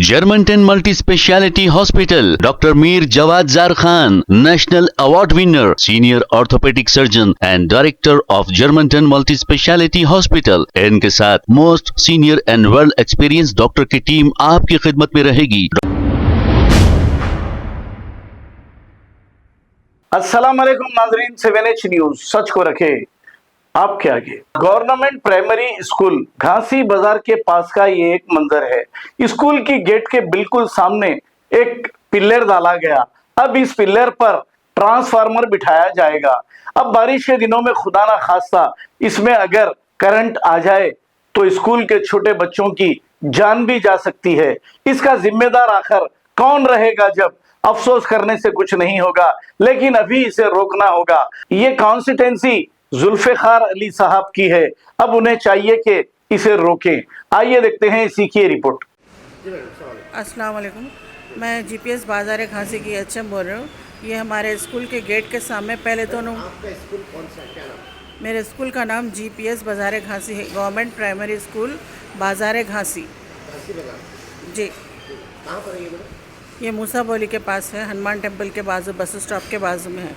Germanton multi speciality hospital, doctor Mir Jawad Zar Khan, national award winner, senior orthopaedic surgeon and director of Germanton multi speciality hospital. इनके साथ most senior and well experience doctor की team आपकी खिदमत में रहेगी। अस्सलाम वालेकुम नाजरीन, 7H न्यूज सच को रखे आपके आगे। गवर्नमेंट प्राइमरी स्कूल घासी बाजार के पास का ये एक मंजर है। स्कूल की गेट के बिल्कुल सामने एक पिलर डाला गया। अब इस पिलर पर ट्रांसफार्मर बिठाया जाएगा। अब बारिश के दिनों में खुदा ना खास्ता इसमें अगर करंट आ जाए तो स्कूल के छोटे बच्चों की जान भी जा सकती है। इसका जिम्मेदार आखिर कौन रहेगा? जब अफसोस करने से कुछ नहीं होगा, लेकिन अभी इसे रोकना होगा। ये कॉन्स्टिटेंसी जुल्फिकार अली साहब की है। अब उन्हें चाहिए कि इसे रोकें। आइए देखते हैं इसी की रिपोर्ट। अस्सलाम वालेकुम, मैं जीपीएस बाजार घासी की एचएम बोल रहा हूँ। ये हमारे स्कूल के गेट के सामने पहले तो आपका स्कूल कौन सा है, क्या नाम? मेरे स्कूल का नाम जीपीएस बाजार घासी है, गवर्नमेंट प्राइमरी स्कूल बाजार घासी। घासी बाजार जी, कहाँ पर है ये बेटा? ये मूसा बोली के पास है, हनुमान टेम्पल के बाजू, बस स्टॉप के बाजू में है।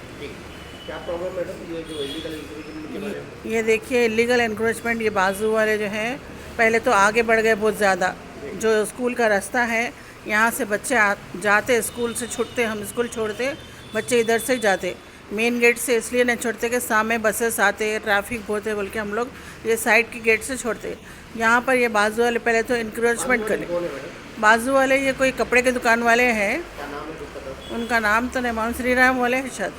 क्या प्रॉब्लम मैडम? ये जो इलीगल इंक्रोचमेंट के बारे में? ये देखिए इलीगल इंक्रोचमेंट, ये बाजू वाले जो हैं पहले तो आगे बढ़ गए बहुत ज़्यादा। जो स्कूल का रास्ता है यहाँ से बच्चे जाते, स्कूल से छूटते, हम स्कूल छोड़ते, बच्चे इधर से जाते। मेन गेट से इसलिए नहीं छोड़ते कि सामने बसेस आते, ट्रैफिक बहुत है बोल के हम लोग ये साइड की गेट से छोड़ते। यहाँ पर ये बाजू वाले पहले तो इंक्रोचमेंट करें। बाजू वाले ये कोई कपड़े के दुकान वाले हैं, उनका नाम तो नहीं मालूम, श्रीराम वाले हैं शायद,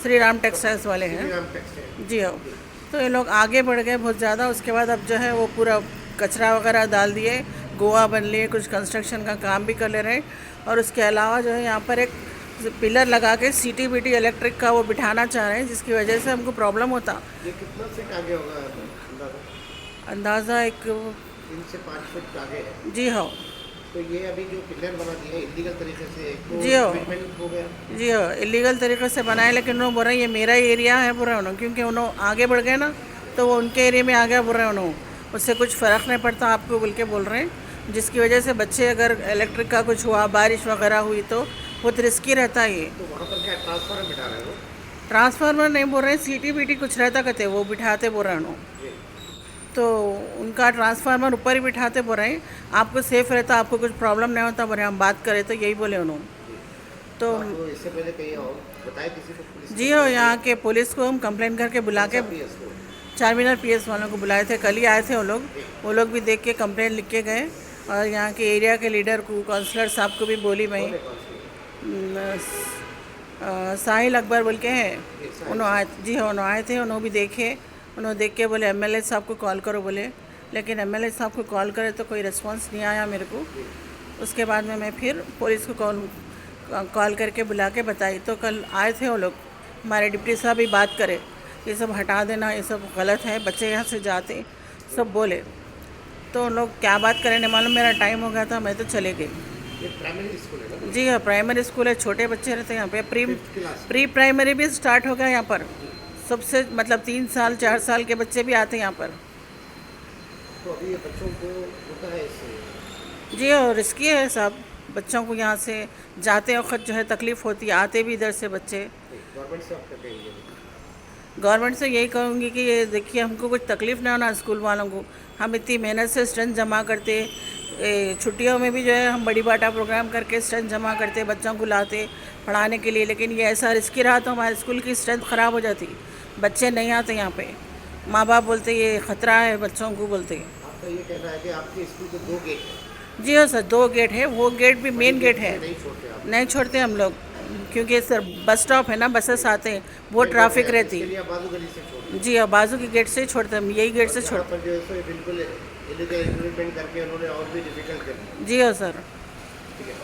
श्रीराम टेक्सटाइल्स वाले हैं। जी हाँ, तो ये लोग आगे बढ़ गए बहुत ज़्यादा। उसके बाद अब जो है वो पूरा कचरा वगैरह डाल दिए, गोवा बन लिए, कुछ कंस्ट्रक्शन का काम भी कर ले रहे हैं। और उसके अलावा जो है यहाँ पर एक पिलर लगा के CTBT इलेक्ट्रिक का वो बिठाना चाह रहे हैं, जिसकी वजह से हमको प्रॉब्लम होता। ये कितना फीट आगे होगा अंदाज़ा एक 3 से 5 फीट आगे है। जी हाँ, तो ये अभी जो पिलर बना दिया है इलीगल तरीके से, तो जी हाँ। ट्रीटमेंट हो गया। जी हाँ, इलीगल तरीके से बनाए, लेकिन उन्होंने बोल रहे हैं ये मेरा एरिया है पूरा उन्होंने, क्योंकि उन्होंने आगे बढ़ गए ना, तो वो उनके एरिया में आ गया बोल रहे हैं उन्होंने, उससे कुछ फ़र्क नहीं पड़ता आपको बोल के बोल रहे हैं। जिसकी वजह से बच्चे अगर इलेक्ट्रिक का कुछ हुआ, बारिश वगैरह हुई तो बहुत रिस्की रहता है ये। तो वहाँ पर क्या ट्रांसफार्मर बिठा रहे हो? ट्रांसफार्मर नहीं बोल रहे हैं, CTBT कुछ रहता कहते वो बिठाते बोल रहे हैं उन्होंने, तो उनका ट्रांसफार्मर ऊपर ही बिठाते बोल रहे हैं। आपको सेफ़ रहता, आपको कुछ प्रॉब्लम नहीं होता बोल रहे, हम बात करें तो यही बोले उन्होंने। तो इससे पहले कहीं और बताए किसी को? पुलिस जी हाँ, यहाँ के पुलिस को हम कंप्लेन करके बुला के, चारमीनार PS वालों को बुलाए थे, कल ही आए थे वो लोग भी देख के कंप्लेन लिख के गए। और यहाँ के एरिया के लीडर को, काउंसलर साहब को भी बोली मैं, साहिल अकबर बोल के हैं, उन्होंने आए, जी हाँ उन्होंने आए थे, उन्होंने भी देखे, उन्होंने देख के बोले MLA साहब को कॉल करो बोले, लेकिन MLA साहब को कॉल करे तो कोई रिस्पांस नहीं आया मेरे को। उसके बाद में मैं फिर पुलिस को कॉल करके बुला के बताई, तो कल आए थे वो लोग, हमारे डिप्टी साहब भी बात करे, ये सब हटा देना, ये सब गलत है, बच्चे यहाँ से जाते सब बोले। तो उन लोग क्या बात करें नहीं मालूम, मेरा टाइम हो गया था, मैं तो चले गई। ये प्राइमरी स्कूल है ना? जी हाँ, प्राइमरी स्कूल है, छोटे बच्चे रहते हैं यहाँ पे। प्री प्राइमरी भी स्टार्ट हो गया यहाँ पर, सबसे मतलब 3 साल 4 साल के बच्चे भी आते हैं यहाँ पर। तो अभी ये बच्चों को होता है इससे? जी हाँ, रिस्की है साहब, बच्चों को यहाँ से जाते वक्त जो है तकलीफ़ होती है, आते भी इधर से बच्चे। गवर्नमेंट से आप क्या कहेंगे? गवर्नमेंट से यही कहूँगी कि ये देखिए हमको कुछ तकलीफ़ ना होना स्कूल वालों को। हम इतनी मेहनत से स्ट्रेंथ जमा करते, छुट्टियों में भी जो है हम बड़ी बाटा प्रोग्राम करके स्ट्रेंथ जमा करते, बच्चों को लाते पढ़ाने के लिए, लेकिन ये ऐसा रिस्की रहा तो हमारे स्कूल की स्ट्रेंथ ख़राब हो जाती, बच्चे नहीं आते यहाँ पे। माँ बाप बोलते ये ख़तरा है बच्चों को बोलते। आपका ये कहना है कि आपके स्कूल के 2 गेट हैं? जी हाँ सर, 2 गेट है, वो गेट भी मेन गेट है, नहीं छोड़ते आप? नहीं छोड़ते हम लोग, क्योंकि सर बस स्टॉप है ना, बसेस आते हैं, वो ट्रैफिक रहती है। बाजू गली से छोड़ते? जी हाँ, बाजू की गेट से छोड़ते हम, यही गेट से छोड़ते। पर जो है सो ये बिल्कुल इलीगल इंक्रीमेंट करके उन्होंने और भी डिफिकल्ट कर दिया। जी हाँ सर। ठीक है।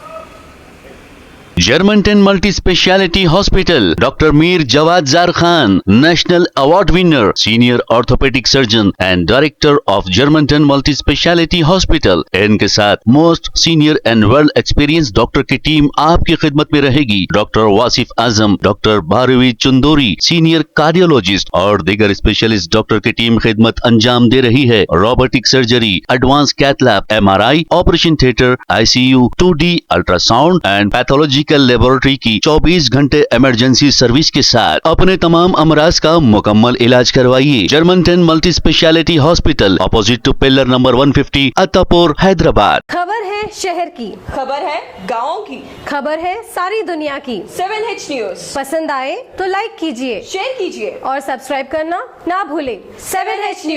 Germanton multi speciality hospital, doctor Mir Jawad Zar Khan, national award winner, senior orthopaedic surgeon and director of Germanton multi speciality hospital. इनके साथ most senior and well experience doctor की टीम आपकी खिदमत में रहेगी। Doctor Wasif Azam, doctor Bharvi Chandori, senior cardiologist और दीगर स्पेशलिस्ट डॉक्टर की टीम खिदमत अंजाम दे रही है। Robotic surgery, advance cath lab, MRI, operation theatre, ICU, 2D ultrasound and pathological laboratory की 24 घंटे इमरजेंसी सर्विस के साथ अपने तमाम अमराज का मुकम्मल इलाज करवाइए। Germanton multi speciality hospital, opposite to pillar number 150, Attapur, Hyderabad. खबर है शहर की, खबर है गाँव की, खबर है सारी दुनिया की। 7H न्यूज पसंद आए तो लाइक कीजिए, शेयर कीजिए और सब्सक्राइब करना ना भूलें। 7H news.